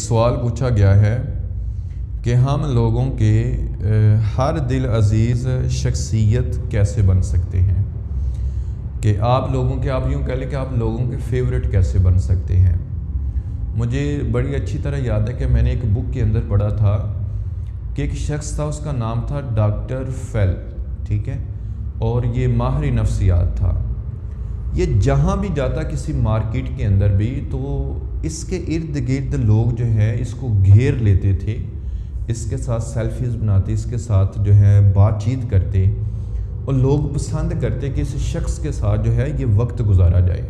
سوال پوچھا گیا ہے کہ ہم لوگوں کے ہر دل عزیز شخصیت کیسے بن سکتے ہیں، کہ آپ یوں کہہ لیں کہ آپ لوگوں کے فیورٹ کیسے بن سکتے ہیں۔ مجھے بڑی اچھی طرح یاد ہے کہ میں نے ایک بک کے اندر پڑھا تھا کہ ایک شخص تھا، اس کا نام تھا ڈاکٹر فیل، ٹھیک ہے، اور یہ ماہر نفسیات تھا۔ یہ جہاں بھی جاتا کسی مارکیٹ کے اندر بھی تو اس کے ارد گرد لوگ جو ہے اس کو گھیر لیتے تھے، اس کے ساتھ سیلفیز بناتے، اس کے ساتھ جو ہے بات چیت کرتے، اور لوگ پسند کرتے کہ اس شخص کے ساتھ جو ہے یہ وقت گزارا جائے۔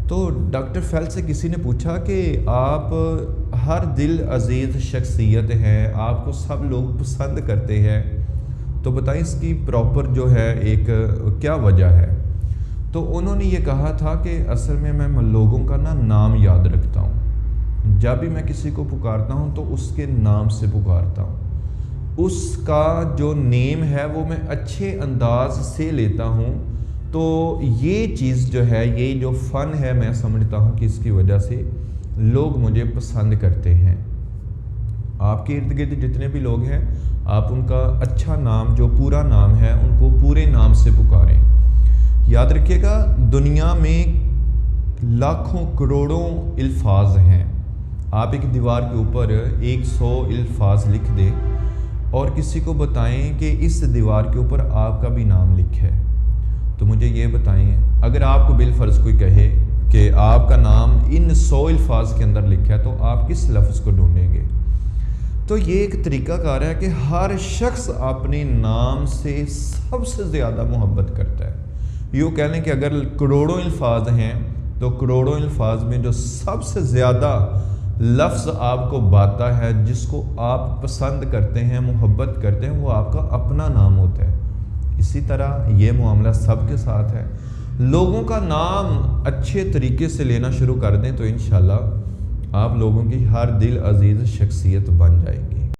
تو ڈاکٹر فیل سے کسی نے پوچھا کہ آپ ہر دل عزیز شخصیت ہیں، آپ کو سب لوگ پسند کرتے ہیں، تو بتائیں اس کی پراپر جو ہے ایک کیا وجہ ہے؟ تو انہوں نے یہ کہا تھا کہ اصل میں لوگوں کا نام یاد رکھتا ہوں، جب بھی میں کسی کو پکارتا ہوں تو اس کے نام سے پکارتا ہوں، اس کا جو نیم ہے وہ میں اچھے انداز سے لیتا ہوں۔ تو یہ چیز جو ہے، یہ جو فن ہے، میں سمجھتا ہوں کہ اس کی وجہ سے لوگ مجھے پسند کرتے ہیں۔ آپ کے ارد گرد جتنے بھی لوگ ہیں، آپ ان کا اچھا نام، جو پورا نام ہے، ان کو پورے نام سے پکاریں۔ یاد رکھیے گا، دنیا میں لاکھوں کروڑوں الفاظ ہیں، آپ ایک دیوار کے اوپر 100 الفاظ لکھ دیں اور کسی کو بتائیں کہ اس دیوار کے اوپر آپ کا بھی نام لکھا ہے، تو مجھے یہ بتائیں، اگر آپ کو بالفرض کوئی کہے کہ آپ کا نام ان 100 الفاظ کے اندر لکھا ہے، تو آپ کس لفظ کو ڈھونڈیں گے؟ تو یہ ایک طریقہ کار ہے کہ ہر شخص اپنے نام سے سب سے زیادہ محبت کرتا ہے۔ یوں کہہ لیں کہ اگر کروڑوں الفاظ ہیں تو کروڑوں الفاظ میں جو سب سے زیادہ لفظ آپ کو باتا ہے، جس کو آپ پسند کرتے ہیں، محبت کرتے ہیں، وہ آپ کا اپنا نام ہوتا ہے۔ اسی طرح یہ معاملہ سب کے ساتھ ہے۔ لوگوں کا نام اچھے طریقے سے لینا شروع کر دیں تو انشاءاللہ آپ لوگوں کی ہر دل عزیز شخصیت بن جائے گی۔